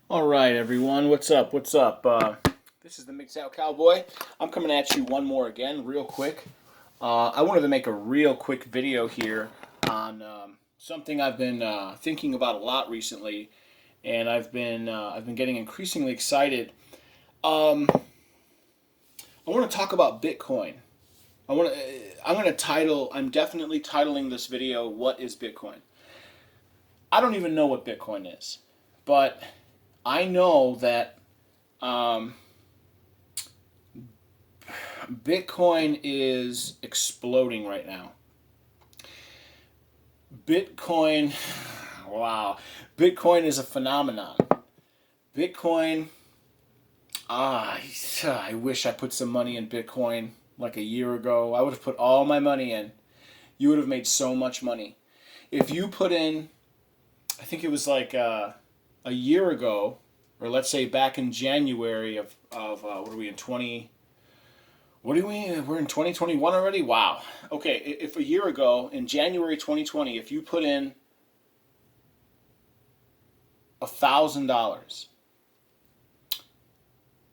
All right, everyone. What's up? What's up? This is the Mgtow Cowboy. I'm coming at you one more again, real quick. I wanted to make a real quick video here on something I've been thinking about a lot recently, and I've been getting increasingly excited. Um, I want to talk about Bitcoin. I want to. I'm going to title. I'm definitely titling this video "What is Bitcoin?" I don't even know what Bitcoin is, but I know that um, Bitcoin is exploding right now. Bitcoin, wow. Bitcoin is a phenomenon. Bitcoin, I wish I put some money in Bitcoin like a year ago. I would have put all my money in. You would have made so much money. If you put in, I think it was like a year ago, or let's say back in January of what are we in 20, what do we? We're in 2021 already. Wow. Okay, if a year ago in January 2020, if you put in $1,000,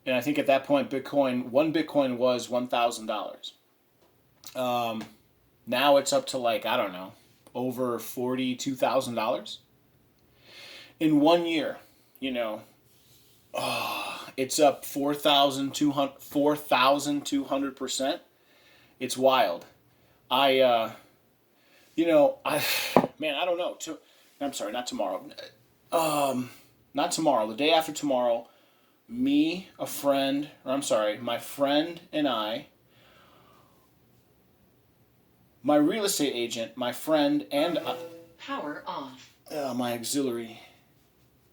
and I think at that point, one Bitcoin was $1,000. Um, Now it's up to like I don't know, over $42,000 in 1 year. You know, it's up 4,200%. It's wild. I I man, I don't know. I'm sorry, not tomorrow. Um, Not tomorrow. The day after tomorrow, me, a friend, or I'm sorry, my friend and I, my real estate agent, my friend, and power off.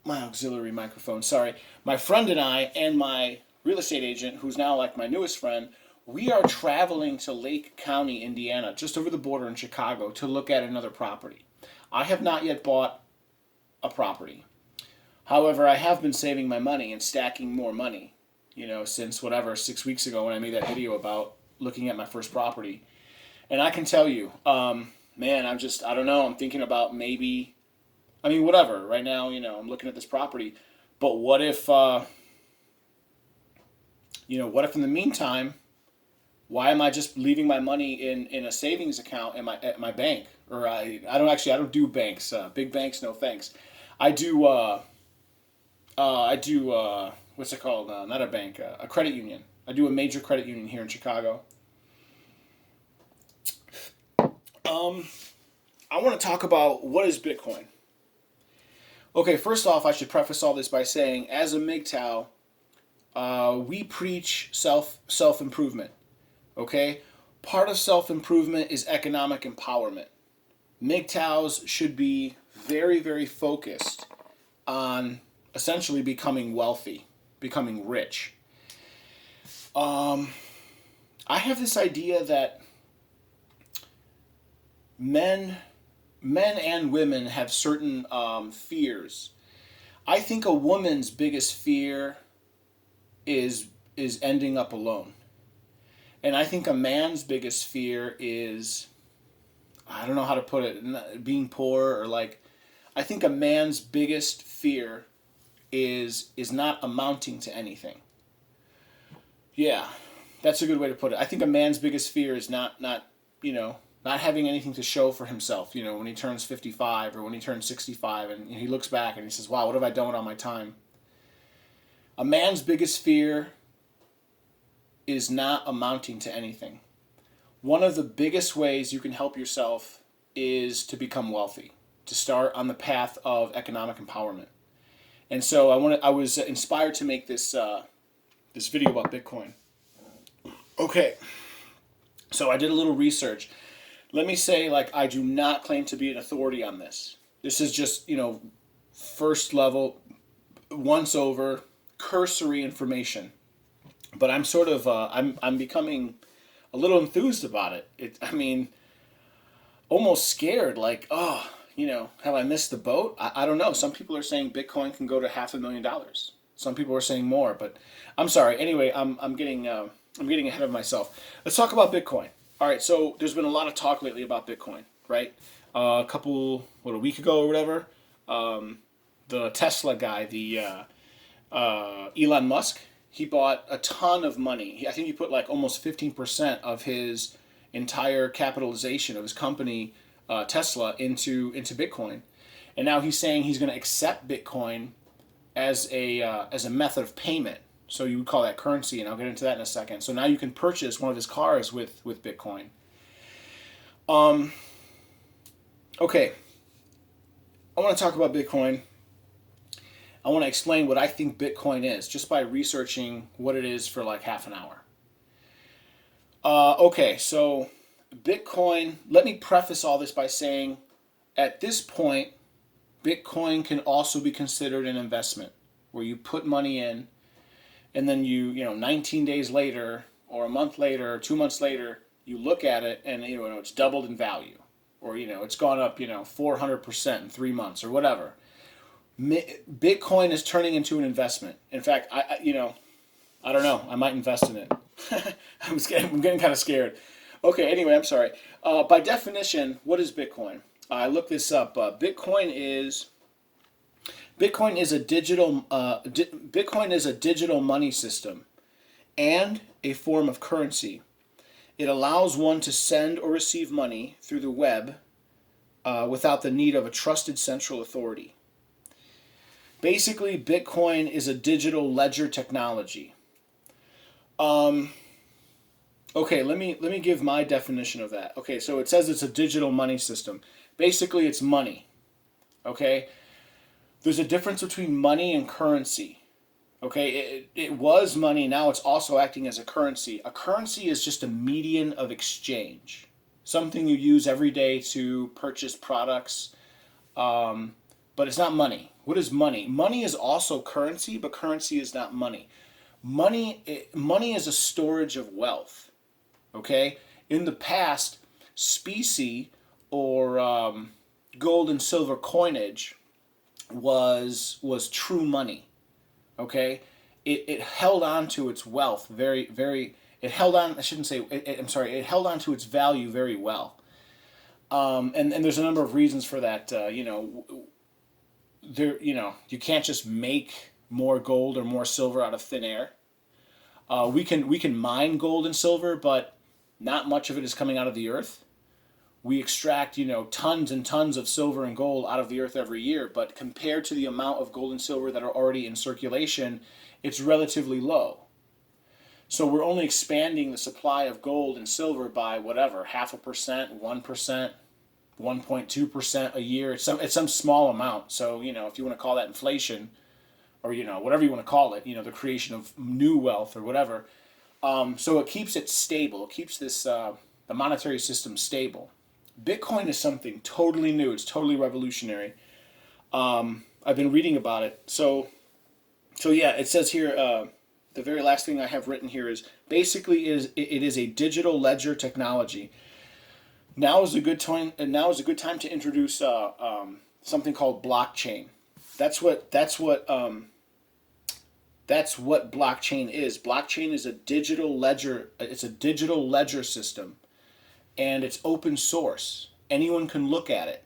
My auxiliary microphone. Sorry, my friend and I, and my real estate agent, who's now like my newest friend, we are traveling to Lake County, Indiana, just over the border in Chicago, to look at another property. I have not yet bought a property. However, I have been saving my money and stacking more money, since whatever, 6 weeks ago when I made that video about looking at my first property. And I can tell you, man, I don't know, I'm thinking about maybe, whatever. Right now, I'm looking at this property. But what if in the meantime, why am I just leaving my money in a savings account at my bank? Or I don't do banks, big banks, no thanks. I do, what's it called? Not a bank, a credit union. I do a major credit union here in Chicago. Um, I want to talk about what is Bitcoin. Okay, first off, I should preface all this by saying, as a Mgtow, we preach self improvement. Okay, part of self improvement is economic empowerment. Mgtows should be very, very focused on essentially becoming wealthy, becoming rich. Um, I have this idea that men, men and women have certain fears. I think a woman's biggest fear is is ending up alone, and I think a man's biggest fear is I don't know how to put it, being poor or like. I think a man's biggest fear is not amounting to anything. Yeah, that's a good way to put it. I think a man's biggest fear is not not having anything to show for himself. When he turns 55 or when he turns 65, and he looks back and he says, "Wow, what have I done with all my time?" A man's biggest fear is not amounting to anything. One of the biggest ways you can help yourself is to become wealthy, to start on the path of economic empowerment. And so I was inspired to make this video about Bitcoin. Okay, so I did a little research. Let me say, like, I do not claim to be an authority on this. This is just, first level, once over, cursory information. But I'm sort of, I'm becoming a little enthused about it. Almost scared. Like, oh, have I missed the boat? I don't know. Some people are saying Bitcoin can go to $500,000. Some people are saying more, but I'm sorry. Anyway, I'm getting ahead of myself. Let's talk about Bitcoin. All right, so there's been a lot of talk lately about Bitcoin, right? A week ago or whatever, the Tesla guy, Elon Musk, he bought a ton of money. I think he put like almost 15% of his entire capitalization of his company, Tesla, into Bitcoin, and now he's saying he's going to accept Bitcoin as a method of payment. So you would call that currency, and I'll get into that in a second. So now you can purchase one of his cars with Bitcoin. Okay, I want to talk about Bitcoin. I want to explain what I think Bitcoin is just by researching what it is for like half an hour. Okay, so Bitcoin, let me preface all this by saying at this point, Bitcoin can also be considered an investment where you put money in and then 19 days later or a month later or 2 months later, you look at it and it's doubled in value or it's gone up 400% in 3 months or whatever. Bitcoin is turning into an investment. In fact, I don't know. I might invest in it. I'm getting kind of scared. Okay, anyway, I'm sorry. By definition, what is Bitcoin? I looked this up. Bitcoin is a digital money system and a form of currency. It allows one to send or receive money through the web without the need of a trusted central authority. Basically, Bitcoin is a digital ledger technology. Okay, let me give my definition of that. Okay, so it says it's a digital money system. Basically, it's money. Okay, there's a difference between money and currency. Okay, it was money. Now it's also acting as a currency. A currency is just a medium of exchange, something you use every day to purchase products. But it's not money. What is money? Money is also currency, but currency is not money. Money is a storage of wealth. Okay, in the past, specie or gold and silver coinage was true money. Okay, it held on to its wealth very. It held on. I shouldn't say. I'm sorry. It held on to its value very well. And there's a number of reasons for that. You can't just make more gold or more silver out of thin air. We can mine gold and silver, but not much of it is coming out of the earth. We extract tons and tons of silver and gold out of the earth every year, but compared to the amount of gold and silver that are already in circulation, it's relatively low. So we're only expanding the supply of gold and silver by whatever, 0.5%, 1%, 1.2% a year. It's some small amount. So if you want to call that inflation, or whatever you want to call it, the creation of new wealth or whatever. So it keeps it stable. It keeps the monetary system stable. Bitcoin is something totally new. It's totally revolutionary. I've been reading about it. So yeah, it says here. The very last thing I have written here is basically it is a digital ledger technology. Now is a good time. Now is a good time to introduce something called blockchain. That's what blockchain is. Blockchain is a digital ledger. It's a digital ledger system, and it's open source. Anyone can look at it.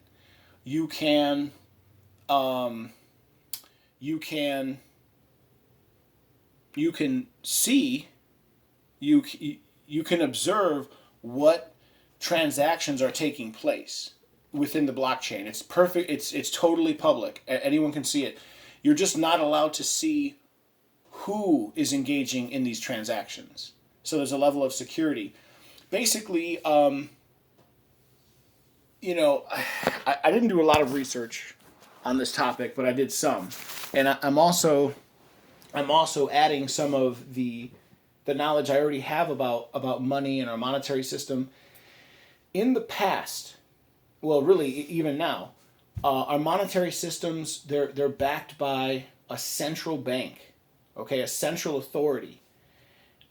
You can see, you can observe what transactions are taking place within the blockchain. It's perfect. It's totally public. Anyone can see it. You're just not allowed to see who is engaging in these transactions. So there's a level of security. Basically, I didn't do a lot of research on this topic, but I did some, and I'm also adding some of the knowledge I already have about money and our monetary system. In the past, well, really even now, our monetary systems they're backed by a central bank, okay, a central authority.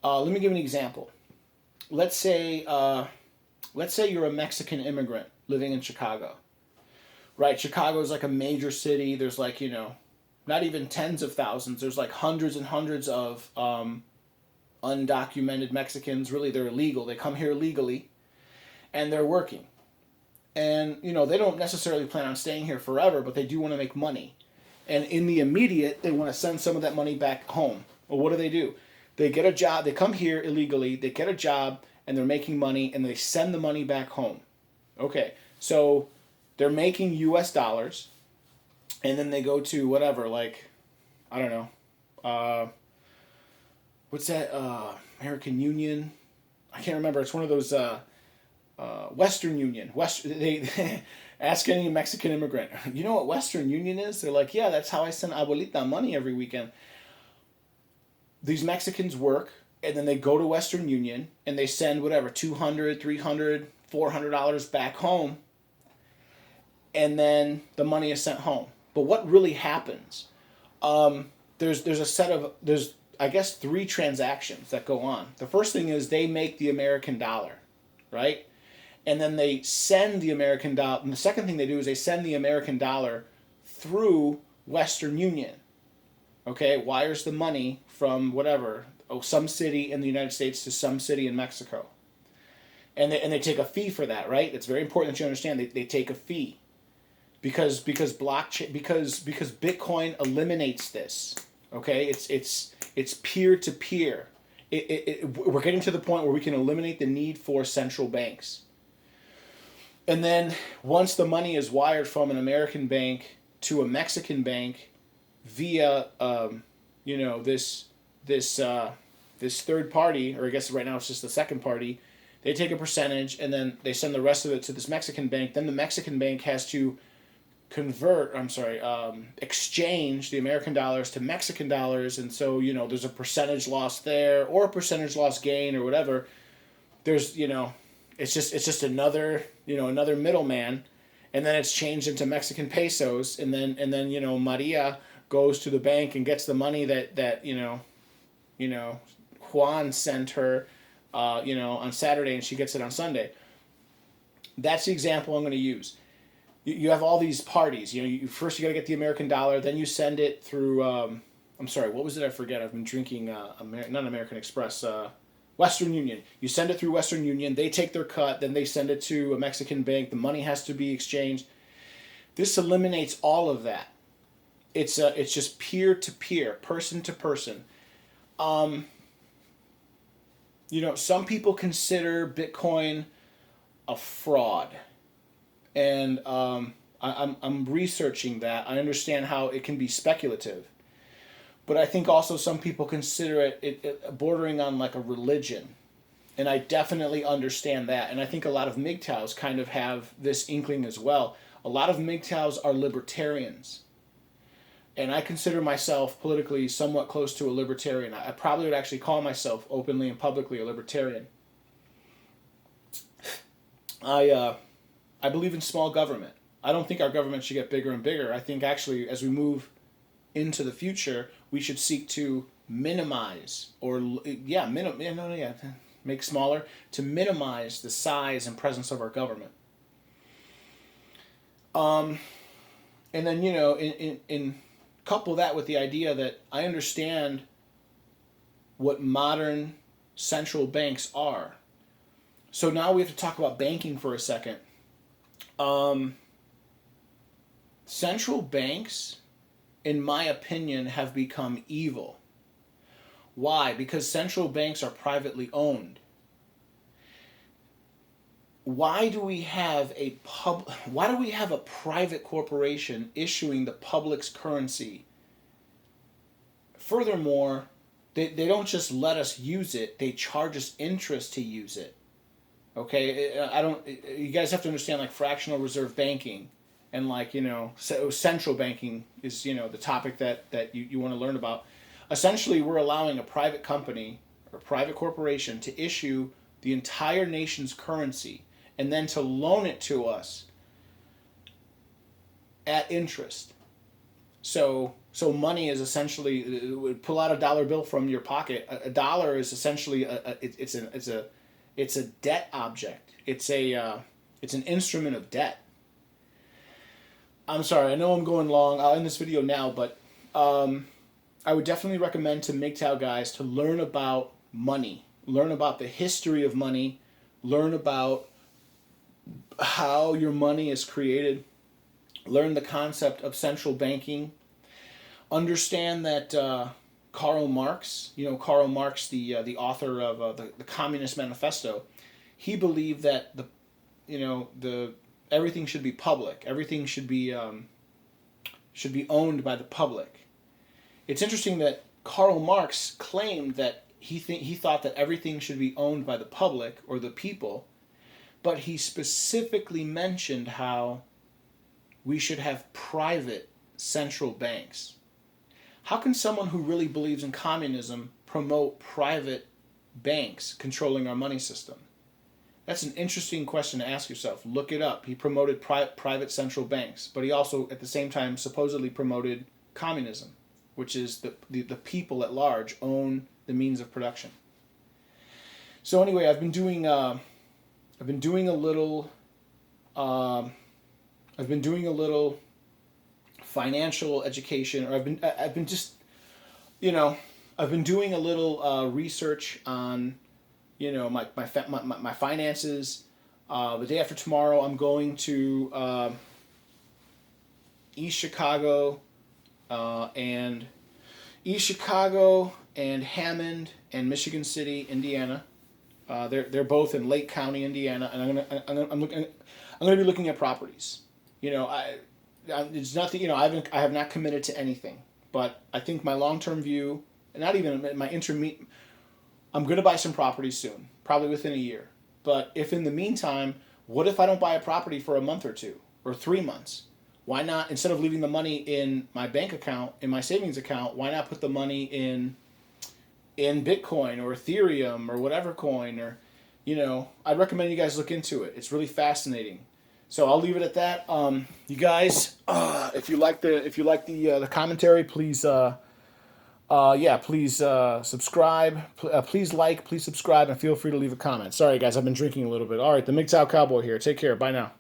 Let me give an example. Let's say you're a Mexican immigrant living in Chicago, right? Chicago is like a major city. There's like not even tens of thousands. There's like hundreds and hundreds of undocumented Mexicans. Really, they're illegal. They come here legally, and they're working. And they don't necessarily plan on staying here forever, but they do want to make money. And in the immediate, they want to send some of that money back home. Well, what do? They get a job. They come here illegally. They get a job, and they're making money, and they send the money back home. Okay, so they're making U.S. dollars, and then they go to whatever, like, I don't know, what's that? American Union. I can't remember. It's one of those Western Union. They ask any Mexican immigrant, you know what Western Union is? They're like, yeah, that's how I send abuelita money every weekend. These Mexicans work, and then they go to Western Union, and they send whatever, $200, $300, $400 back home, and then the money is sent home. But what really happens? There's I guess 3 transactions that go on. The first thing is they make the American dollar, right? And then they send the American dollar. And the second thing they do is they send the American dollar through Western Union. Okay, wires the money from whatever, some city in the United States to some city in Mexico. And they take a fee for that, right? It's very important that you understand they take a fee. Because blockchain because Bitcoin eliminates this. Okay, it's peer to peer. We're getting to the point where we can eliminate the need for central banks. And then once the money is wired from an American bank to a Mexican bank via this third party, or I guess right now it's just the second party, they take a percentage and then they send the rest of it to this Mexican bank. Then the Mexican bank has to exchange the American dollars to Mexican dollars, and so there's a percentage loss there or a percentage loss gain or whatever. There's it's just another middleman, and then it's changed into Mexican pesos, and then Maria goes to the bank and gets the money that Juan sent her on Saturday, and she gets it on Sunday. That's the example I'm going to use. You have all these parties. First you got to get the American dollar, then you send it through. I'm sorry, what was it? I forget. I've been drinking not American Express. Western Union. You send it through Western Union. They take their cut. Then they send it to a Mexican bank. The money has to be exchanged. This eliminates all of that. It's just peer to peer, person to person. Some people consider Bitcoin a fraud. And I'm researching that. I understand how it can be speculative. But I think also some people consider it bordering on like a religion. And I definitely understand that. And I think a lot of Mgtows kind of have this inkling as well. A lot of Mgtows are libertarians. And I consider myself politically somewhat close to a libertarian. I probably would actually call myself openly and publicly a libertarian. I believe in small government. I don't think our government should get bigger and bigger. I think actually as we move into the future, we should seek to minimize make smaller to minimize the size and presence of our government. And then in couple that with the idea that I understand what modern central banks are. So now we have to talk about banking for a second. Central banks, in my opinion, have become evil. Why? Because central banks are privately owned. Why do we have a private corporation issuing the public's currency? Furthermore, they don't just let us use it, they charge us interest to use it. Okay, you guys have to understand like fractional reserve banking and central banking is the topic that you want to learn about. Essentially, we're allowing a private company or private corporation to issue the entire nation's currency and then to loan it to us at interest. So money is essentially, pull out a dollar bill from your pocket. A dollar is essentially it's a debt object. It's an instrument of debt. I'm sorry, I know I'm going long. I'll end this video now, but I would definitely recommend to Mgtow guys to learn about money, learn about the history of money, learn about how your money is created, learn the concept of central banking, Understand that Karl Marx, Karl Marx, the author of the Communist Manifesto, he believed that the everything should be public. Everything should be owned by the public. It's interesting that Karl Marx claimed that he thought that everything should be owned by the public or the people, but he specifically mentioned how we should have private central banks. How can someone who really believes in communism promote private banks controlling our money system? That's an interesting question to ask yourself. Look it up. He promoted private central banks, but he also, at the same time, supposedly promoted communism, which is the people at large own the means of production. So anyway, I've been doing a little financial education, or I've been just I've been doing a little research on my finances. The day after tomorrow, I'm going to East Chicago, and Hammond and Michigan City, Indiana. They're both in Lake County, Indiana, and I'm gonna be looking at properties. It's nothing. I have not committed to anything, but I think my long term view, and not even my intermediate. I'm going to buy some properties soon, probably within a year. But if in the meantime, what if I don't buy a property for a month or two or 3 months? Why not, instead of leaving the money in my bank account, in my savings account, why not put the money in Bitcoin or Ethereum or whatever coin? Or, I'd recommend you guys look into it. It's really fascinating. So I'll leave it at that. You guys, if you like the commentary, please. Please subscribe. Please like, please subscribe, and feel free to leave a comment. Sorry, guys, I've been drinking a little bit. All right, the Mgtow Cowboy here. Take care. Bye now.